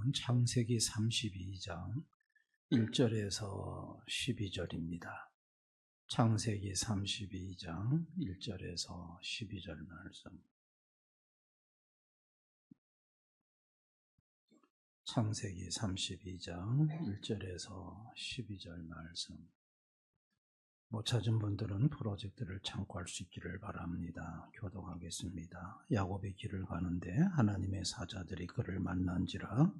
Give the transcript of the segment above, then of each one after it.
말씀은 창세기 32장 1절에서 12절입니다. 창세기 32장 1절에서 12절 말씀. 창세기 32장 1절에서 12절 말씀. 못 찾은 분들은 프로젝트를 참고할 수 있기를 바랍니다. 교독하겠습니다. 야곱이 길을 가는데 하나님의 사자들이 그를 만난지라.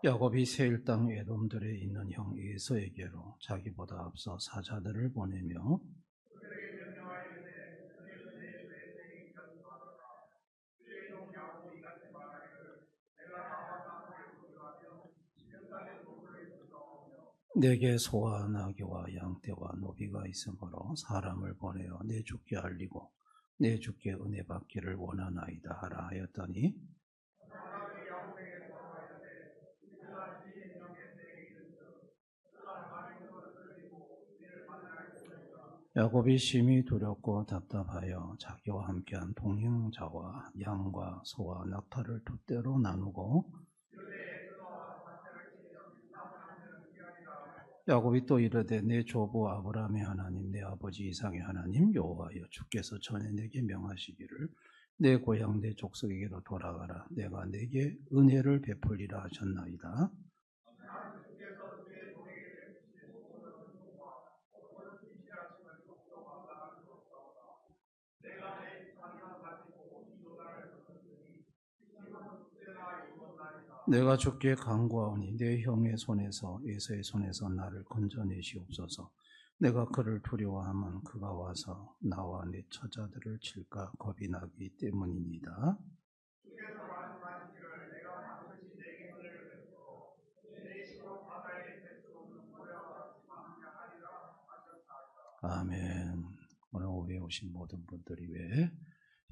야곱이 세일 땅 에돔들에 있는 형 에서에게로 자기보다 앞서 사자들을 보내며 내게 소와 나귀와 양떼와 노비가 있으므로 사람을 보내어 내 주께 알리고 내 주께 은혜 받기를 원하나이다 하라 하였더니 야곱이 심히 두렵고 답답하여 자기와 함께한 동행자와 양과 소와 낙타를 두 떼로 나누고 야곱이 또 이르되 내 조부 아브라함의 하나님 내 아버지 이삭의 하나님 여호와여 주께서 전에 내게 명하시기를 내 고향 내 족속에게로 돌아가라 내가 내게 은혜를 베풀리라 하셨나이다. 내가 주께 간구하오니 내 형의 손에서 에서의 손에서 나를 건져내시옵소서. 내가 그를 두려워하면 그가 와서 나와 내 처자들을 칠까 겁이 나기 때문입니다. 아멘. 오늘 오후에 오신 모든 분들이 외에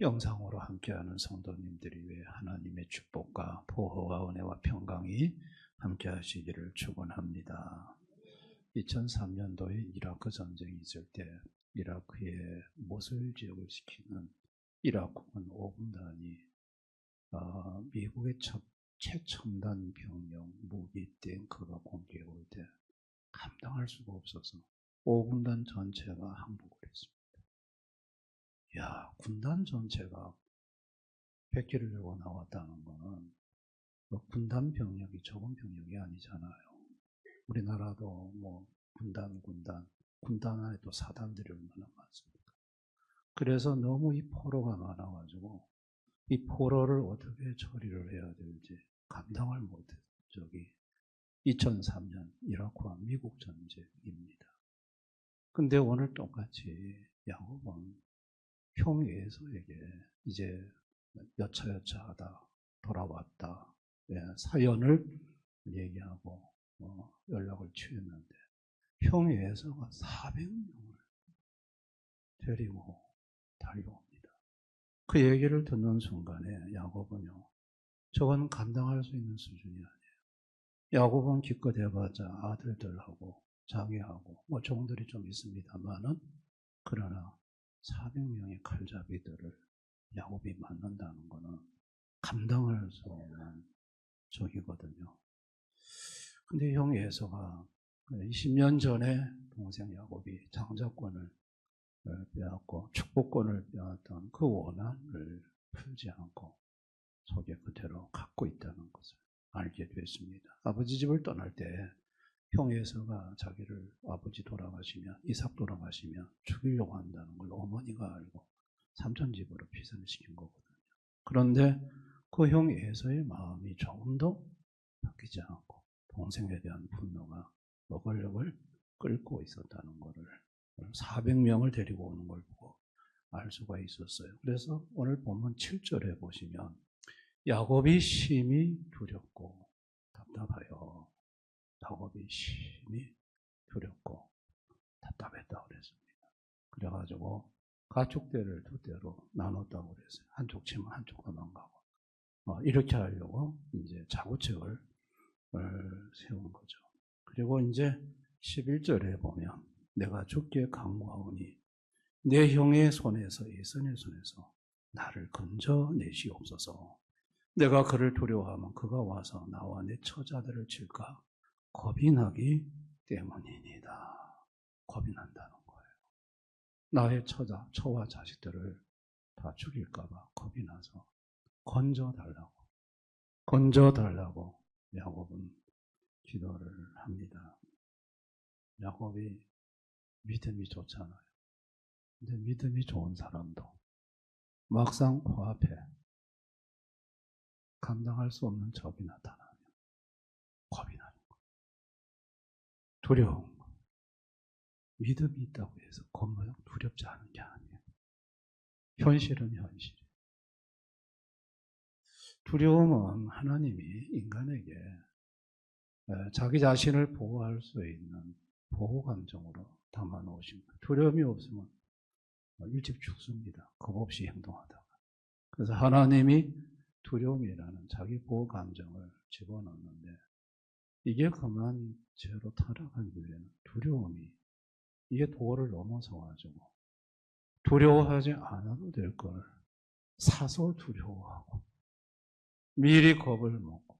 영상으로 함께하는 성도님들이 외에 하나님의 축복과 보호와 은혜와 평강이 함께하시기를 축원합니다. 2003년도에 이라크 전쟁이 있을 때 이라크의 모술 지역을 지키는 이라크군 5군단이 미국의 최첨단 병력, 무기, 탱크가 공격해 올 때 감당할 수가 없어서 5군단 전체가 항복을 했습니다. 야, 군단 전체가 100기를 들고 나왔다는 거는 군단 병력이 적은 병력이 아니잖아요. 우리나라도 뭐 군단 안에도 사단들이 얼마나 많습니까? 그래서 너무 이 포로가 많아가지고 이 포로를 어떻게 처리를 해야 될지 감당을 못했. 2003년 이라크와 미국 전쟁입니다. 근데 오늘 똑같이 야곱은 형 에서에게 이제 여차여차하다 돌아왔다 사연을 얘기하고 연락을 취했는데 형 에서가 400명을 데리고 달려옵니다. 그 얘기를 듣는 순간에 야곱은요, 저건 감당할 수 있는 수준이 아니에요. 야곱은 기껏 해봤자 아들들하고 자기하고 뭐 종들이 좀 있습니다만은 그러나 400명의 칼잡이들을 야곱이 만난다는 것은 감당할 수 없는 적이거든요. 근데 형 에서가 20년 전에 동생 야곱이 장자권을 빼앗고 축복권을 빼앗던 그 원한을 풀지 않고 속에 그대로 갖고 있다는 것을 알게 됐습니다. 아버지 집을 떠날 때 형 에서가 자기를 아버지 돌아가시면 이삭 돌아가시면 죽이려고 한다는 걸 어머니가 알고 삼촌집으로 피선을 시킨 거거든요. 그런데 그 형 에서의 마음이 조금도 바뀌지 않고 동생에 대한 분노가 어글어글 끓고 있었다는 것을 400명을 데리고 오는 걸 보고 알 수가 있었어요. 그래서 오늘 본문 7절에 보시면 야곱이 심히 두렵고 답답하여 야곱이 심히 두렵고 답답했다고 그랬습니다. 그래가지고 가축대를 두 대로 나눴다고 그랬어요. 한쪽 치면 한쪽 도망가고 이렇게 하려고 이제 자구책을 세운 거죠. 그리고 이제 11절에 보면 내가 주께 간구하오니 내 형의 손에서, 에서의 손에서 나를 건져내시옵소서. 내가 그를 두려워하면 그가 와서 나와 내 처자들을 칠까 겁이 나기 때문이니다. 겁이 난다는 거예요. 나의 처와 자식들을 다 죽일까 봐 겁이 나서 건져달라고 야곱은 기도를 합니다. 야곱이 믿음이 좋잖아요. 근데 믿음이 좋은 사람도 막상 코앞에 감당할 수 없는 적이 나타나면 겁이 나는 거예요. 두려운 거. 믿음이 있다고 해서 겁은 두렵지 않은 게 아니에요. 현실은 현실이에요. 두려움은 하나님이 인간에게 자기 자신을 보호할 수 있는 보호감정으로 담아놓으신 거예요. 두려움이 없으면 일찍 죽습니다. 겁 없이 행동하다가. 그래서 하나님이 두려움이라는 자기 보호감정을 집어넣는데 이게 그만 죄로 타락한 이후에는 두려움이 이게 도를 넘어서가지고 두려워하지 않아도 될 걸 사서 두려워하고 미리 겁을 먹고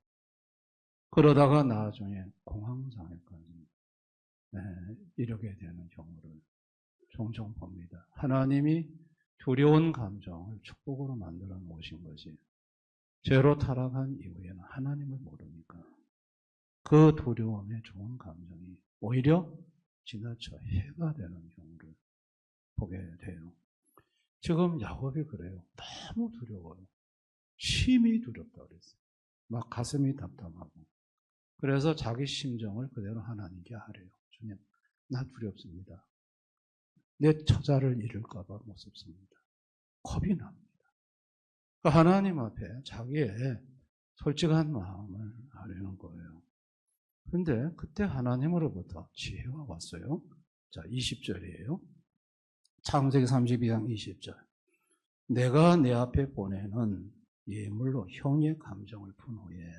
그러다가 나중에 공황장애까지 이르게 되는 경우를 종종 봅니다. 하나님이 두려운 감정을 축복으로 만들어 놓으신 것이 죄로 타락한 이후에는 하나님을 모르니까 그 두려움의 좋은 감정이 오히려 지나쳐 해가 되는 경우를 보게 돼요. 지금 야곱이 그래요. 너무 두려워요. 심히 두렵다고 그랬어요. 막 가슴이 답답하고. 그래서 자기 심정을 그대로 하나님께 하래요. 주님, 나 두렵습니다. 내 처자를 잃을까 봐 무섭습니다. 겁이 납니다. 하나님 앞에 자기의 솔직한 마음을 하려는 거예요. 그런데 그때 하나님으로부터 지혜가 왔어요. 자, 20절이에요. 창세기 32장 20절. 내가 내 앞에 보내는 예물로 형의 감정을 푼 후에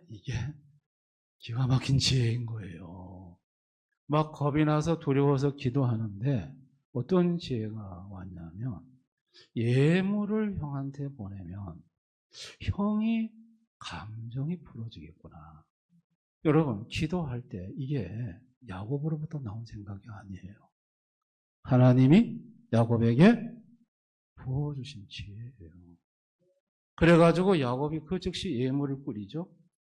이게 기가 막힌 지혜인 거예요. 막 겁이 나서 두려워서 기도하는데 어떤 지혜가 왔냐면 예물을 형한테 보내면 형이 감정이 풀어지겠구나. 여러분 기도할 때 이게 야곱으로부터 나온 생각이 아니에요. 하나님이 야곱에게 부어주신 지혜예요. 그래가지고 야곱이 그 즉시 예물을 뿌리죠.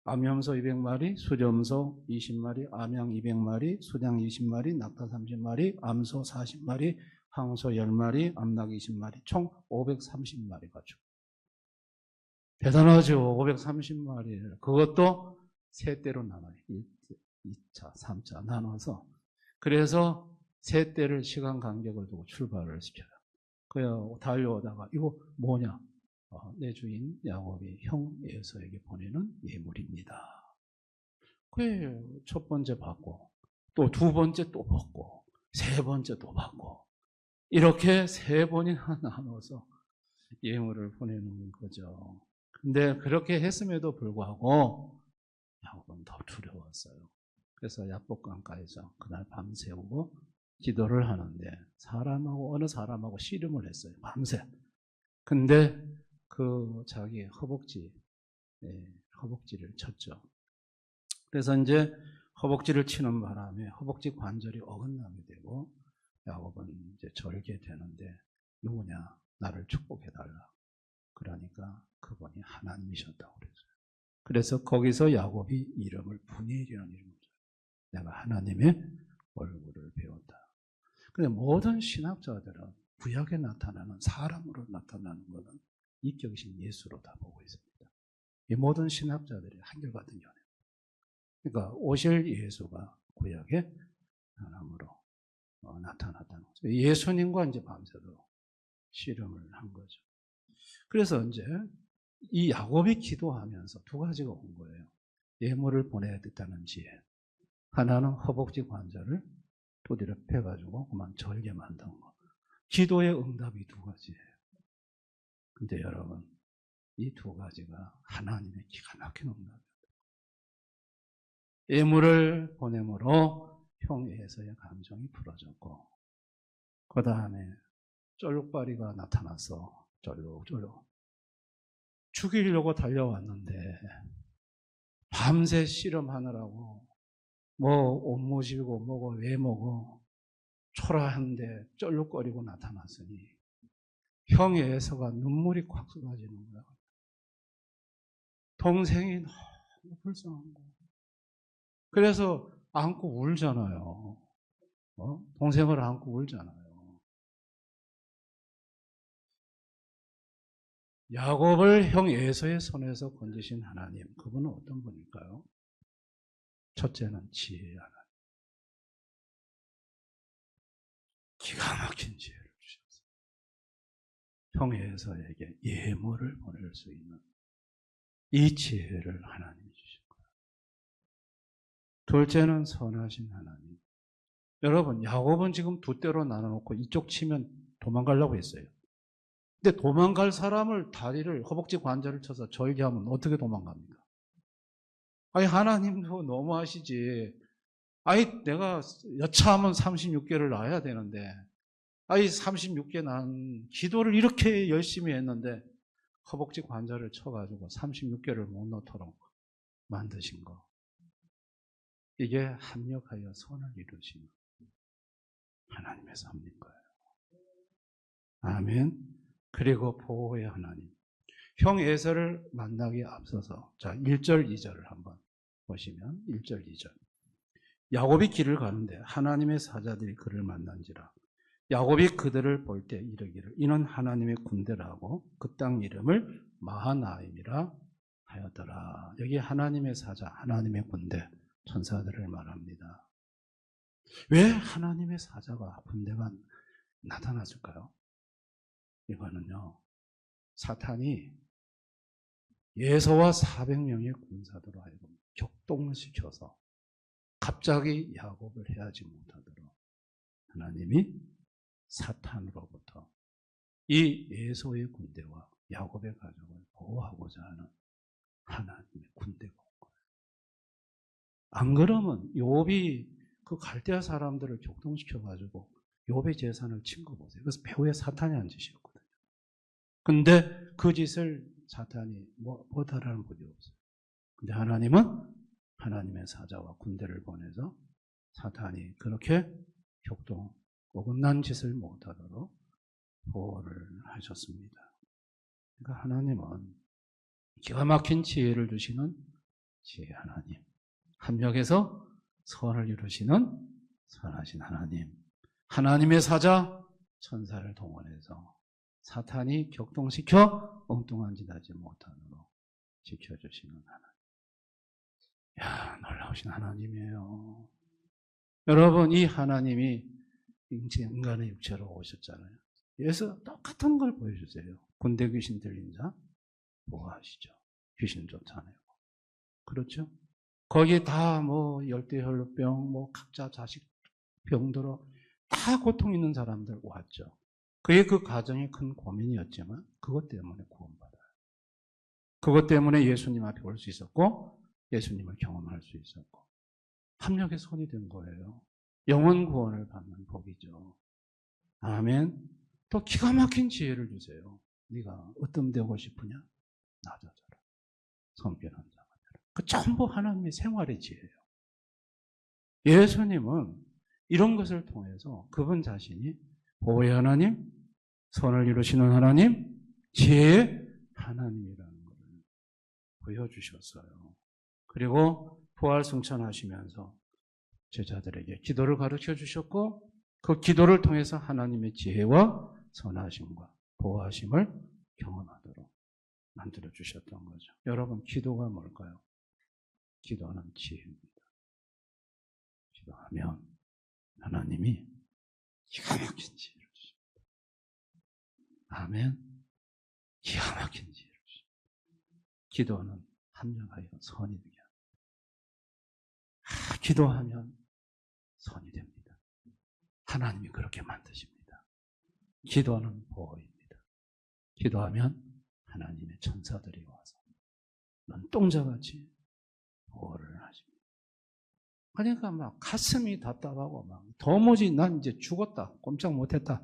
암염소 200마리, 수렴소 20마리, 암양 200마리, 수장 20마리, 낙타 30마리, 암소 40마리, 항소 10마리, 암낙 20마리, 총 530마리가 죽. 대단하죠. 530마리를. 그것도 세 대로 나눠요. 2차, 3차 나눠서. 그래서 세 대를 시간 간격을 두고 출발을 시켜요. 그냥 달려오다가 이거 뭐냐? 내 주인 야곱이 형 에서에게 보내는 예물입니다. 그래 첫 번째 받고 또 두 번째 또 받고 세 번째 또 받고 이렇게 세 번이나 나눠서 예물을 보내는 거죠. 근데 그렇게 했음에도 불구하고 야곱은 더 두려웠어요. 그래서 야복강가에서 그날 밤새우고 기도를 하는데 어느 사람하고 씨름을 했어요. 밤새. 근데 그 자기의 허벅지를 쳤죠. 그래서 이제 허벅지를 치는 바람에 허벅지 관절이 어긋나게 되고 야곱은 이제 절게 되는데 누구냐? 나를 축복해달라. 그러니까 그분이 하나님이셨다고 그랬어요. 그래서 거기서 야곱이 이름을 분이엘이라는 이름을 줘요. 내가 하나님의 얼굴을 배웠다. 근데 모든 신학자들은 구약에 나타나는 사람으로 나타나는 것은 인격이신 예수로 다 보고 있습니다. 이 모든 신학자들이 한결같은 견해. 그러니까 오실 예수가 구약에 사람으로 나타났다는 거죠. 예수님과 이제 밤새도록 씨름을 한 거죠. 그래서 이제 이 야곱이 기도하면서 두 가지가 온 거예요. 예물을 보내야 됐다는 지혜. 하나는 허벅지 관절을 두드려 패가지고 그만 절게 만든 거. 기도의 응답이 두 가지예요. 근데 여러분, 이 두 가지가 하나님의 기가 막힌 응답이에요. 예물을 보냄으로 형 에서의 감정이 풀어졌고 그 다음에 쫄룩바리가 나타났어. 쫄룩쫄룩. 죽이려고 달려왔는데 밤새 씨름하느라고 뭐 옷 모시고 뭐고 왜 뭐고 초라한데 쩔룩거리고 나타났으니 형의 에서가 눈물이 콱 쏟아지는 거야. 동생이 너무 불쌍한 거야. 그래서 안고 울잖아요. 동생을 안고 울잖아요. 야곱을 형 에서의 손에서 건지신 하나님, 그분은 어떤 분일까요? 첫째는 지혜의 하나님. 기가 막힌 지혜를 주셨어요. 형 에서에게 예물을 보낼 수 있는 이 지혜를 하나님이 주신 거예요. 둘째는 선하신 하나님. 여러분, 야곱은 지금 두 떼로 나눠놓고 이쪽 치면 도망가려고 했어요. 근데 도망갈 사람을 다리를, 허벅지 관절을 쳐서 절개하면 어떻게 도망갑니까? 아니, 하나님도 너무하시지. 아니, 내가 여차하면 36개를 낳아야 되는데, 아니, 36개 낳은 기도를 이렇게 열심히 했는데, 허벅지 관절을 쳐가지고 36개를 못 넣도록 만드신 거. 이게 합력하여 선을 이루시는 하나님의 섭리인 거예요. 아멘. 그리고 보호의 하나님. 형 에서를 만나기에 앞서서, 자, 1절, 2절을 한번 보시면, 1절, 2절. 야곱이 길을 가는데 하나님의 사자들이 그를 만난지라. 야곱이 그들을 볼 때 이르기를 이는 하나님의 군대라고 그 땅 이름을 마하나임이라 하였더라. 여기 하나님의 사자, 하나님의 군대, 천사들을 말합니다. 왜 하나님의 사자가, 군대가 나타났을까요? 이거는요, 사탄이 예서와 400명의 군사들로 하여금 격동시켜서 갑자기 야곱을 해하지 못하도록 하나님이 사탄으로부터 이 예서의 군대와 야곱의 가족을 보호하고자 하는 하나님의 군대가 온 거예요. 안 그러면 욥이 그 갈대아 사람들을 격동시켜가지고 욥의 재산을 친 거 보세요. 그래서 배후에 사탄이 한 짓이었거든요. 근데 그 짓을 사탄이 뭐다라는 법이 없어요. 근데 하나님은 하나님의 사자와 군대를 보내서 사탄이 그렇게 격동, 어긋난 짓을 못하도록 보호를 하셨습니다. 그러니까 하나님은 기가 막힌 지혜를 주시는 지혜 하나님, 합력해서 선을 이루시는 선하신 하나님, 하나님의 사자, 천사를 동원해서 사탄이 격동시켜 엉뚱한 짓 하지 못하도록 지켜주시는 하나님. 야, 놀라우신 하나님이에요. 여러분, 이 하나님이 인간의 육체로 오셨잖아요. 그래서 똑같은 걸 보여주세요. 군대 귀신 들린 자 보호하시죠. 귀신 쫓아내고. 그렇죠? 거기 다 열대혈루병, 각자 자식 병들어 다 고통 있는 사람들 왔죠. 그게 그 가정의 큰 고민이었지만 그것 때문에 구원받아요. 그것 때문에 예수님 앞에 올 수 있었고 예수님을 경험할 수 있었고 합력의 손이 된 거예요. 영혼 구원을 받는 복이죠. 아멘. 또 기가 막힌 지혜를 주세요. 네가 어떤 되고 싶으냐? 낮아져라. 성결한 자가 되라. 그 전부 하나님의 생활의 지혜예요. 예수님은 이런 것을 통해서 그분 자신이 보호의 하나님, 선을 이루시는 하나님, 지혜의 하나님이라는 것을 보여주셨어요. 그리고 부활승천하시면서 제자들에게 기도를 가르쳐 주셨고 그 기도를 통해서 하나님의 지혜와 선하심과 보호하심을 경험하도록 만들어 주셨던 거죠. 여러분, 기도가 뭘까요? 기도는 지혜입니다. 기도하면 하나님이 기가 막힌 지혜를 주십니다. 아멘. 기가 막힌 지혜를 주십니다. 기도는 합력하여 선이 되게 합니다. 기도하면 선이 됩니다. 하나님이 그렇게 만드십니다. 기도는 보호입니다. 기도하면 하나님의 천사들이 와서 눈동자같이 보호를 하십니다. 그러니까 막 가슴이 답답하고 막 도무지 난 이제 죽었다. 꼼짝 못했다.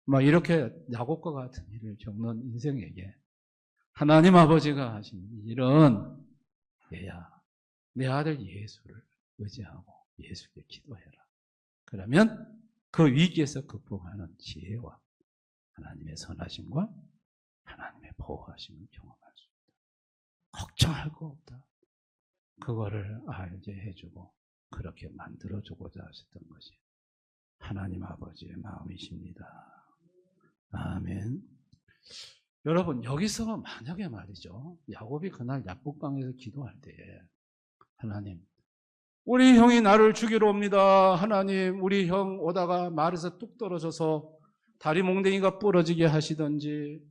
막 이렇게 야곱과 같은 일을 겪는 인생에게 하나님 아버지가 하신 일은 얘야, 내 아들 예수를 의지하고 예수께 기도해라. 그러면 그 위기에서 극복하는 지혜와 하나님의 선하심과 하나님의 보호하심을 경험할 수 있다. 걱정할 거 없다. 그거를 알게 해주고 그렇게 만들어주고자 하셨던 것이 하나님 아버지의 마음이십니다. 아멘. 여러분, 여기서 만약에 말이죠, 야곱이 그날 약국방에서 기도할 때에 하나님, 우리 형이 나를 죽이러 옵니다. 하나님, 우리 형 오다가 말에서 뚝 떨어져서 다리 몽댕이가 부러지게 하시던지,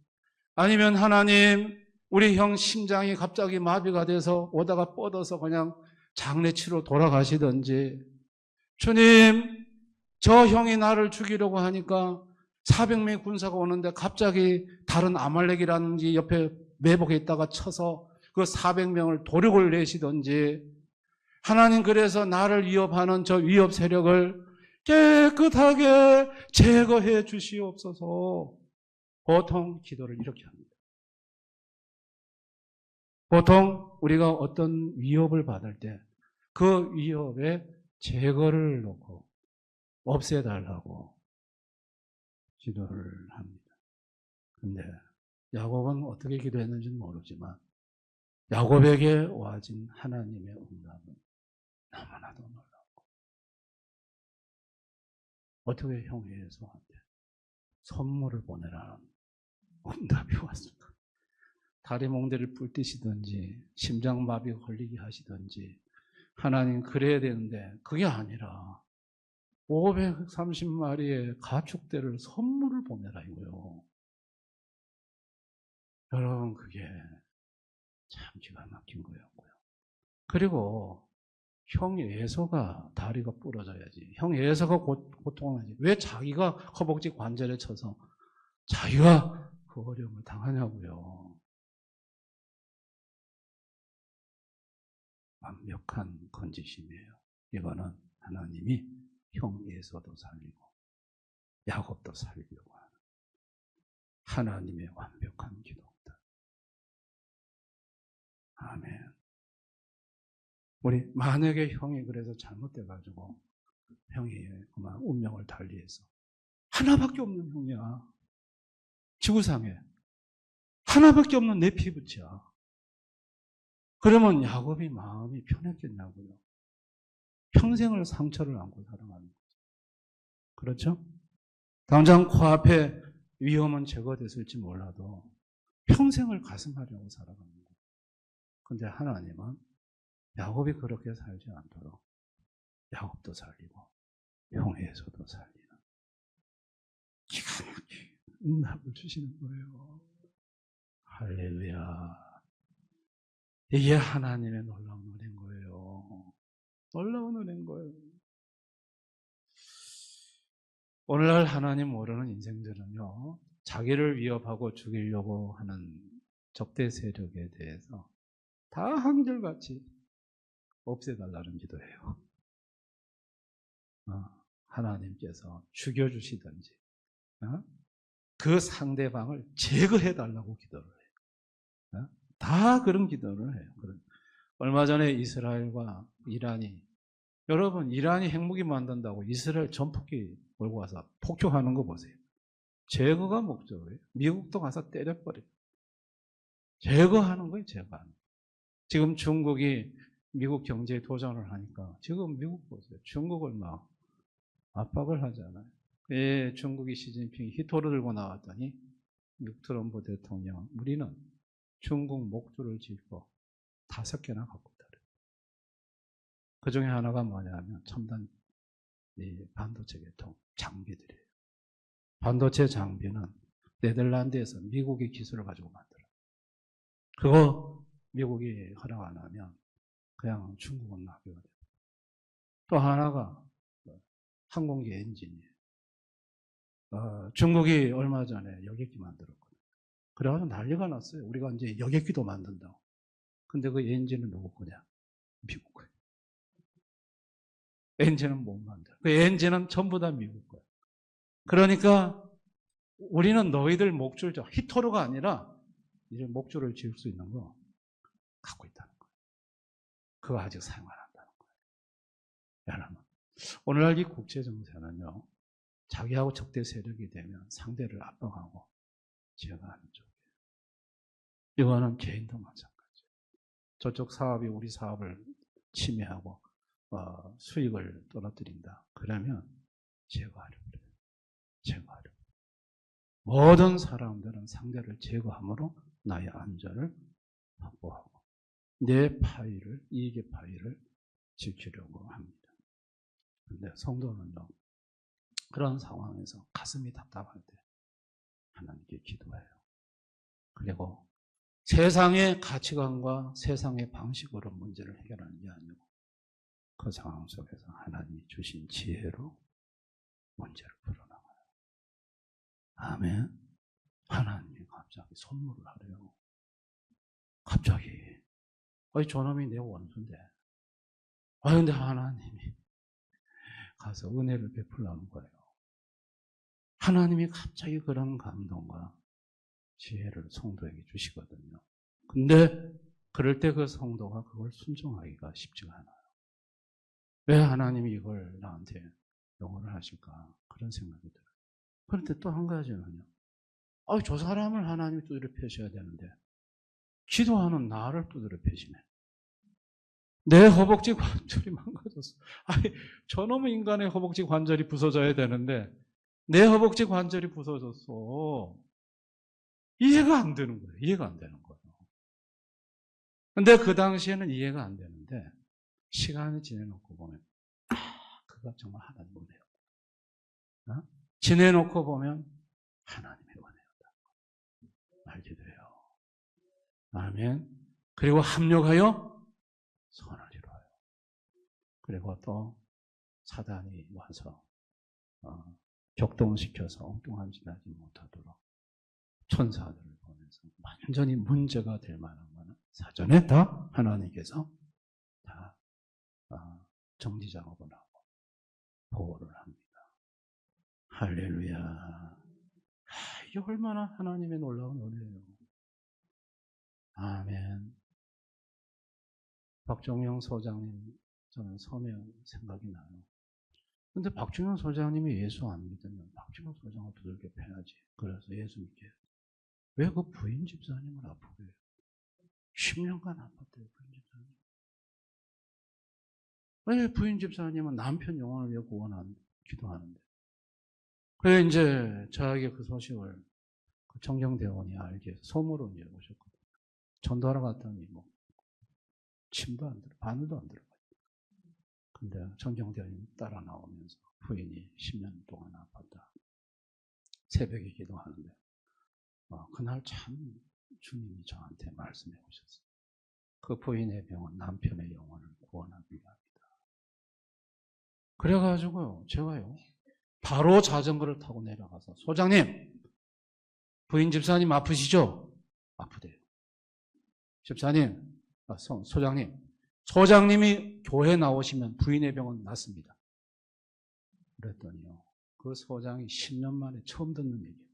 아니면 하나님, 우리 형 심장이 갑자기 마비가 돼서 오다가 뻗어서 그냥 장례치러 돌아가시던지, 주님, 저 형이 나를 죽이려고 하니까 400명의 군사가 오는데 갑자기 다른 아말렉이라든지 옆에 매복에 있다가 쳐서 그 400명을 도륙을 내시던지, 하나님 그래서 나를 위협하는 저 위협 세력을 깨끗하게 제거해 주시옵소서. 보통 기도를 이렇게 합니다. 보통 우리가 어떤 위협을 받을 때 그 위협에 제거를 놓고 없애달라고 기도를 합니다. 근데 야곱은 어떻게 기도했는지는 모르지만 야곱에게 와진 하나님의 응답은 너무나도 놀랍고, 어떻게 형이 예수한테 선물을 보내라는 응답이 왔을까? 다리 몽대를 뿔뜨시든지 심장마비 걸리게 하시든지 하나님 그래야 되는데 그게 아니라 530마리의 가축대를 선물을 보내라 이거요. 여러분, 그게 참 기가 막힌 거였고요. 그리고 형 에서가 다리가 부러져야지, 형 에서가 고통하지, 왜 자기가 허벅지 관절에 쳐서 자기가 그 어려움을 당하냐고요. 완벽한 건지심이에요. 이거는 하나님이 형 에서도 살리고 야곱도 살리려고 하는 하나님의 완벽한 기도입니다. 아멘. 우리 만약에 형이 그래서 잘못돼가지고 형이 그만 운명을 달리해서 하나밖에 없는 형이야. 지구상에 하나밖에 없는 내 피부치야. 그러면 야곱이 마음이 편했겠냐고요. 평생을 상처를 안고 살아가는 거죠. 그렇죠? 당장 코앞에 위험은 제거됐을지 몰라도 평생을 가슴하려고 살아가는 거예요. 근데 하나님은 야곱이 그렇게 살지 않도록 야곱도 살리고 형에서도 살리는 기가 막힌 응답을 주시는 거예요. 할렐루야. 이게 하나님의 놀라운 은혜인 거예요. 놀라운 은혜인 거예요. 오늘날 하나님 모르는 인생들은요, 자기를 위협하고 죽이려고 하는 적대 세력에 대해서 다 한결같이 없애달라는 기도예요. 하나님께서 죽여주시든지 그 상대방을 제거해달라고 기도를 해요. 다 그런 기도를 해요. 얼마 전에 이스라엘과 이란이, 여러분, 이란이 핵무기 만든다고 이스라엘 전폭기 몰고 와서 폭격하는 거 보세요. 제거가 목적이에요. 미국도 가서 때려버려요. 제거하는 거예요. 제거하는 거. 지금 중국이 미국 경제에 도전을 하니까 지금 미국 보세요. 중국을 막 압박을 하잖아요. 예, 중국이 시진핑이 히토를 들고 나왔더니 미국 트럼프 대통령, 우리는 중국 목줄을 짚고 5개나 갖고 있다. 그 중에 하나가 뭐냐면 첨단 반도체 계통 장비들이에요. 반도체 장비는 네덜란드에서 미국의 기술을 가지고 만들어요. 그거 미국이 허락 안 하면 그냥 중국은 낙오가 돼요. 또 하나가 항공기 엔진이에요. 중국이 얼마 전에 여객기 만들었거든요. 그래가지고 난리가 났어요. 우리가 이제 여객기도 만든다고. 근데 그 엔진은 누구 거냐? 미국 거예요. 엔진은 못 만들어. 그 엔진은 전부 다 미국 거야. 그러니까 우리는 너희들 목줄, 히터로가 아니라 이제 목줄을 지을 수 있는 거 갖고 있다는 거예요. 그거 아직 사용 안 한다는 거예요. 여러분, 오늘날 이 국제정세는요, 자기하고 적대 세력이 되면 상대를 압박하고 제어하는 쪽이에요. 이거는 개인도 마찬가지예요. 저쪽 사업이 우리 사업을 침해하고 수익을 떨어뜨린다. 그러면 제거하려고 그래요. 제거하려고. 모든 사람들은 상대를 제거함으로 나의 안전을 확보하고 내 파일을, 이익의 파일을 지키려고 합니다. 그런데 성도는요, 그런 상황에서 가슴이 답답할 때 하나님께 기도해요. 그리고 세상의 가치관과 세상의 방식으로 문제를 해결하는 게 아니고 그 상황 속에서 하나님이 주신 지혜로 문제를 풀어나가요. 아멘. 하나님이 갑자기 선물을 하래요. 갑자기. 저놈이 내 원수인데. 근데 하나님이 가서 은혜를 베풀라는 거예요. 하나님이 갑자기 그런 감동과 지혜를 성도에게 주시거든요. 근데 그럴 때 그 성도가 그걸 순종하기가 쉽지가 않아요. 왜 하나님이 이걸 나한테 용어를 하실까? 그런 생각이 들어요. 그런데 또 한 가지는요. 저 사람을 하나님이 두드려 패셔야 되는데 기도하는 나를 두드려 패시네. 내 허벅지 관절이 망가졌어. 저놈의 인간의 허벅지 관절이 부서져야 되는데 내 허벅지 관절이 부서졌어. 이해가 안 되는 거예요. 이해가 안 되는 거예요. 근데 그 당시에는 이해가 안 되는데 시간이 지내놓고 보면 그가 정말 하나님의 은혜였다. 지내놓고 보면 하나님의 은혜였다. 알게 돼요. 아멘. 그리고 합력하여 선을 이루어요. 그리고 또 사단이 와서 격동시켜서 엉뚱한 짓 하지 못하도록 천사들을 보내서 완전히 문제가 될 만한 거는 사전에 다 하나님께서 다 정지 작업을 하고 보호를 합니다. 할렐루야. 이게 얼마나 하나님의 놀라운 은혜예요. 아멘. 박종영 소장님, 저는 서명 생각이 나요. 근데 박종영 소장님이 예수 안 믿으면 박종영 소장을 두들겨 패야지. 그래서 예수 믿게 해요. 왜 그 부인 집사님을 아프게 해요? 10년간 아팠대요, 부인 집사님. 왜 부인 집사님은 남편 영혼을 위해 기도하는데. 그래, 이제 저에게 그 소식을 그 정경대원이 알게 해서 소모로 이제 오셨거든요. 전도하러 갔더니 침도 안 들어, 바늘도 안 들어가요. 근데 정경대원이 따라 나오면서 부인이 10년 동안 아팠다. 새벽에 기도하는데, 그날 참 주님이 저한테 말씀해 오셨어요. 그 부인의 병은 남편의 영혼을 구원하기 위함이다. 그래가지고요, 제가요, 바로 자전거를 타고 내려가서, 소장님, 부인 집사님 아프시죠? 아프대요. 집사님, 소장님, 소장님이 교회 나오시면 부인의 병은 낫습니다. 그랬더니요, 그 소장이 10년 만에 처음 듣는 얘기예요.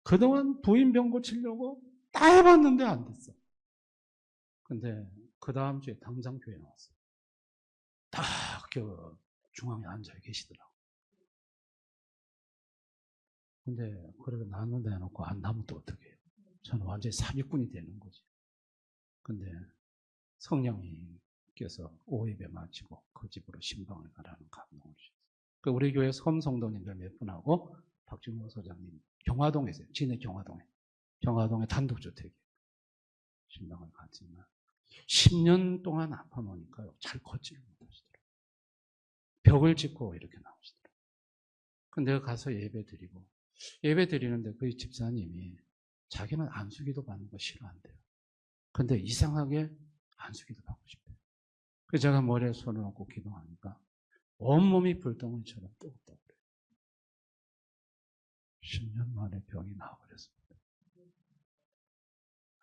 그동안 부인 병 고치려고 다 해봤는데 안 됐어. 근데 그 다음 주에 당장 교회 나왔어요. 딱 중앙에 앉아 계시더라고. 근데 그래도 낫는다 해놓고 안 나면 또 어떻게 해요? 저는 완전히 사기꾼이 되는 거지. 근데 성령님께서 오입에 마치고 그 집으로 신방을 가라는 감동을 주셨어요. 우리 교회 섬성도님들 몇 분하고 박준호 소장님 경화동에 있어요. 진해 경화동에 단독주택에 신방을 갔지만 10년 동안 아파놓으니까요, 잘 걷지를 못하시더라고요. 벽을 짚고 이렇게 나오시더라고요. 근데 가서 예배 드리는데 그 집사님이 자기는 안수기도 받는 거 싫어한대요. 근데 이상하게 안수기도 받고 싶대요. 그래서 제가 머리에 손을 얹고 기도하니까 온몸이 불덩이처럼 뜨겁다고 그래요. 10년 만에 병이 나와버렸습니다.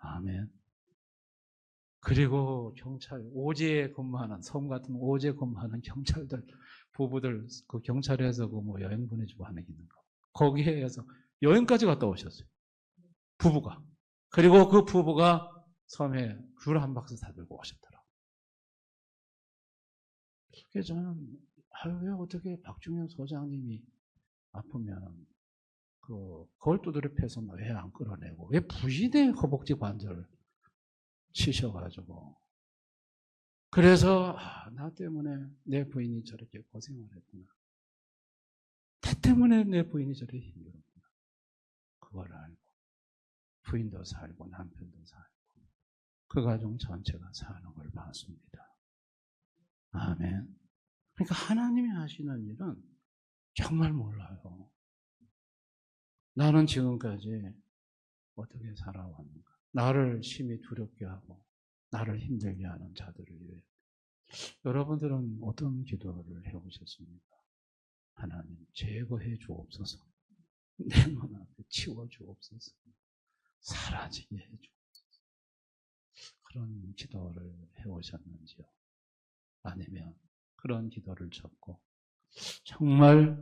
아멘. 그리고 경찰, 오지에 근무하는, 섬 같은 오지에 근무하는 경찰들, 부부들, 그 경찰에서 그 뭐 여행 보내주고 하는 게 있는 거. 거기에서 여행까지 갔다 오셨어요. 부부가. 그리고 그 부부가 섬에 귤 한 박스 사들고 오셨더라고요. 그래서 저는, 왜 어떻게 박중현 소장님이 아프면 그걸 두드려 패서 왜 안 끌어내고, 왜 부인의 허벅지 관절을 치셔가지고. 그래서, 나 때문에 내 부인이 저렇게 고생을 했구나. 나 때문에 내 부인이 저렇게 힘들었구나. 그걸 알고, 부인도 살고, 남편도 살고, 그 가정 전체가 사는 걸 봤습니다. 아멘. 그러니까 하나님이 하시는 일은 정말 몰라요. 나는 지금까지 어떻게 살아왔는가. 나를 심히 두렵게 하고 나를 힘들게 하는 자들을 위해 여러분들은 어떤 기도를 해오셨습니까? 하나님 제거해 주옵소서. 내 눈앞에 치워 주옵소서. 사라지게 해 주옵소서. 그런 기도를 해오셨는지요? 아니면 그런 기도를 적고 정말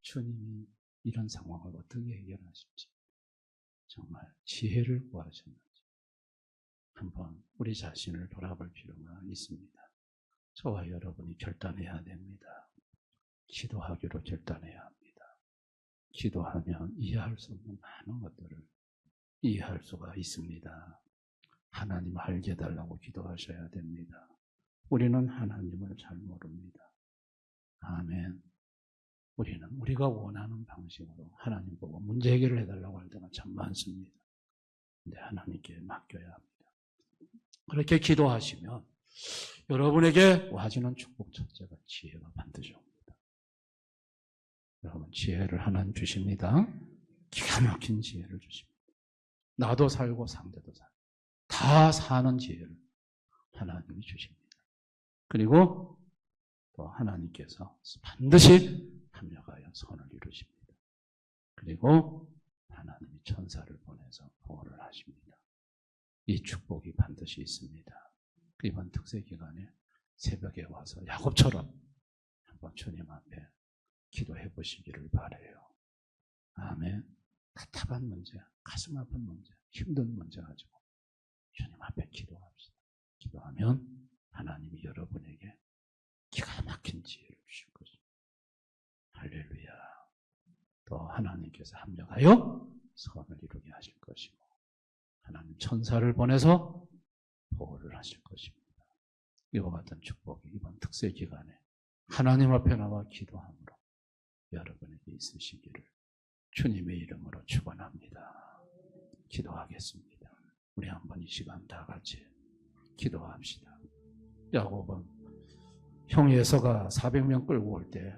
주님이 이런 상황을 어떻게 해결하실지 정말 지혜를 구하셨는지 한번 우리 자신을 돌아볼 필요가 있습니다. 저와 여러분이 결단해야 됩니다. 기도하기로 결단해야 합니다. 기도하면 이해할 수 없는 많은 것들을 이해할 수가 있습니다. 하나님 알게 해달라고 기도하셔야 됩니다. 우리는 하나님을 잘 모릅니다. 아멘. 우리는 우리가 원하는 방식으로 하나님 보고 문제 해결을 해달라고 할 때가 참 많습니다. 근데 하나님께 맡겨야 합니다. 그렇게 기도하시면 여러분에게 와지는 축복 첫째가 지혜가 반드시 옵니다. 여러분 지혜를 하나님 주십니다. 기가 막힌 지혜를 주십니다. 나도 살고 상대도 살고 다 사는 지혜를 하나님이 주십니다. 그리고 또 하나님께서 반드시 합력하여 선을 이루십니다. 그리고 하나님이 천사를 보내서 보호를 하십니다. 이 축복이 반드시 있습니다. 이번 특세 기간에 새벽에 와서 야곱처럼 한번 주님 앞에 기도해 보시기를 바라요. 아멘. 답답한 문제, 가슴 아픈 문제, 힘든 문제 가지고 주님 앞에 기도합시다. 기도하면 하나님이 여러분에게 기가 막힌 지혜를 주실 것입니다. 할렐루야. 또 하나님께서 합력하여 선을 이루게 하실 것이고 하나님 천사를 보내서 보호를 하실 것입니다. 이와 같은 축복이 이번 특세 기간에 하나님 앞에 나와 기도함으로 여러분에게 있으시기를 주님의 이름으로 축원합니다. 기도하겠습니다. 우리 한번 이 시간 다 같이 기도합시다. 야곱은 형 에서가 400명 끌고 올 때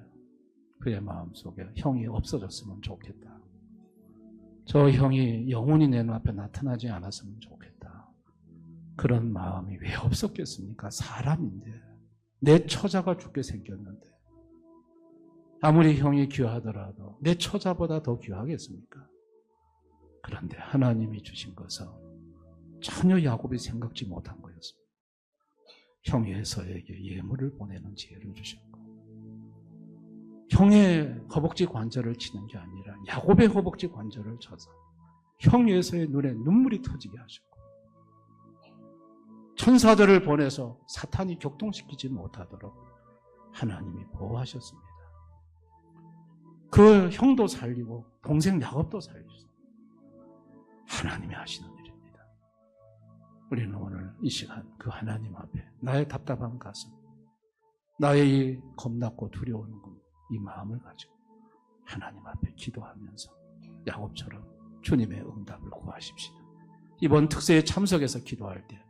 그의 마음속에 형이 없어졌으면 좋겠다. 저 형이 영원히 내 눈앞에 나타나지 않았으면 좋겠다. 그런 마음이 왜 없었겠습니까? 사람인데 내 처자가 죽게 생겼는데 아무리 형이 귀하더라도 내 처자보다 더 귀하겠습니까? 그런데 하나님이 주신 것은 전혀 야곱이 생각지 못한 거였습니다. 형이 에서에게 예물을 보내는 지혜를 주셨고 형의 허벅지 관절을 치는 게 아니라 야곱의 허벅지 관절을 쳐서 형 에서의 눈에 눈물이 터지게 하셨고 천사들을 보내서 사탄이 격동시키지 못하도록 하나님이 보호하셨습니다. 그 형도 살리고 동생 야곱도 살리셨습니다. 하나님이 하시는 일입니다. 우리는 오늘 이 시간 그 하나님 앞에 나의 답답한 가슴, 나의 이 겁났고 두려운 이 마음을 가지고 하나님 앞에 기도하면서 야곱처럼 주님의 응답을 구하십시다. 이번 특세에 참석해서 기도할 때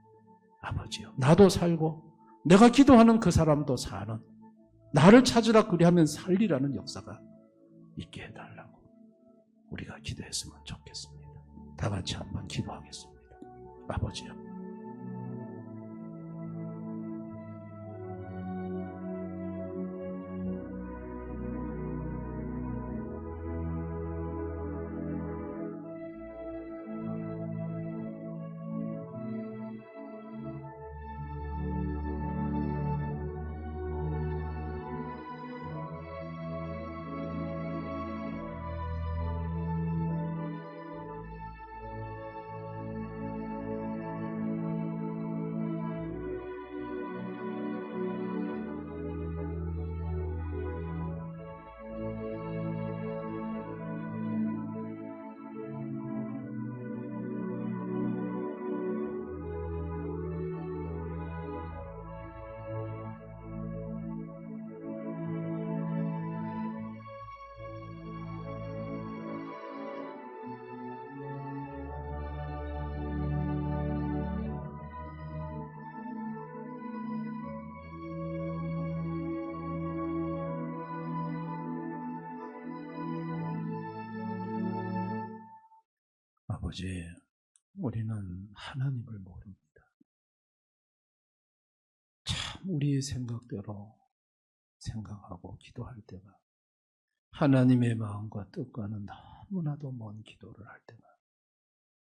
아버지요, 나도 살고 내가 기도하는 그 사람도 사는 나를 찾으라 그리하면 살리라는 역사가 있게 해달라고 우리가 기도했으면 좋겠습니다. 다 같이 한번 기도하겠습니다. 아버지요, 아버지, 우리는 하나님을 모릅니다. 참 우리 생각대로 생각하고 기도할 때가 하나님의 마음과 뜻과는 너무나도 먼 기도를 할 때가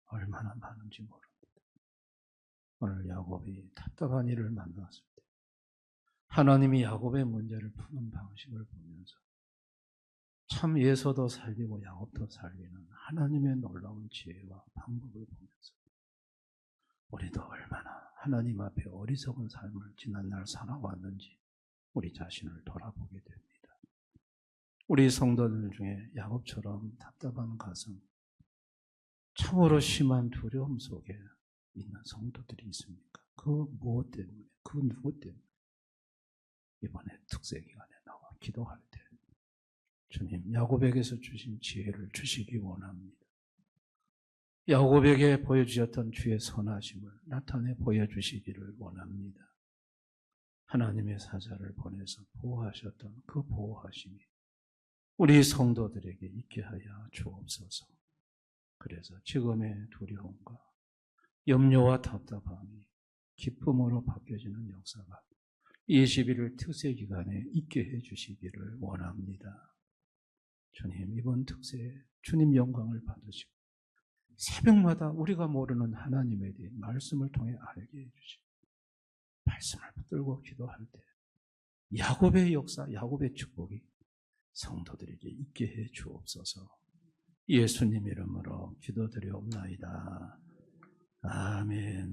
얼마나 많은지 모릅니다. 오늘 야곱이 답답한 일을 만났을 때 하나님이 야곱의 문제를 푸는 방식을 보면서 참 에서도 살리고 야곱도 살리는 하나님의 놀라운 지혜와 방법을 보면서 우리도 얼마나 하나님 앞에 어리석은 삶을 지난날 살아왔는지 우리 자신을 돌아보게 됩니다. 우리 성도들 중에 야곱처럼 답답한 가슴, 참으로 심한 두려움 속에 있는 성도들이 있습니까? 그 무엇 때문에, 그 누구 때문에 이번에 특세 기간에 나와 기도할 때 주님 야곱에게서 주신 지혜를 주시기 원합니다. 야곱에게 보여주셨던 주의 선하심을 나타내 보여주시기를 원합니다. 하나님의 사자를 보내서 보호하셨던 그 보호하심이 우리 성도들에게 있게 하여 주옵소서. 그래서 지금의 두려움과 염려와 답답함이 기쁨으로 바뀌어지는 역사가 21일 특세 기간에 있게 해주시기를 원합니다. 주님, 이번 특세에 주님 영광을 받으시고 새벽마다 우리가 모르는 하나님에 대해 말씀을 통해 알게 해주시고 말씀을 붙들고 기도할 때 야곱의 역사, 야곱의 축복이 성도들에게 있게 해 주옵소서. 예수님 이름으로 기도드리옵나이다. 아멘.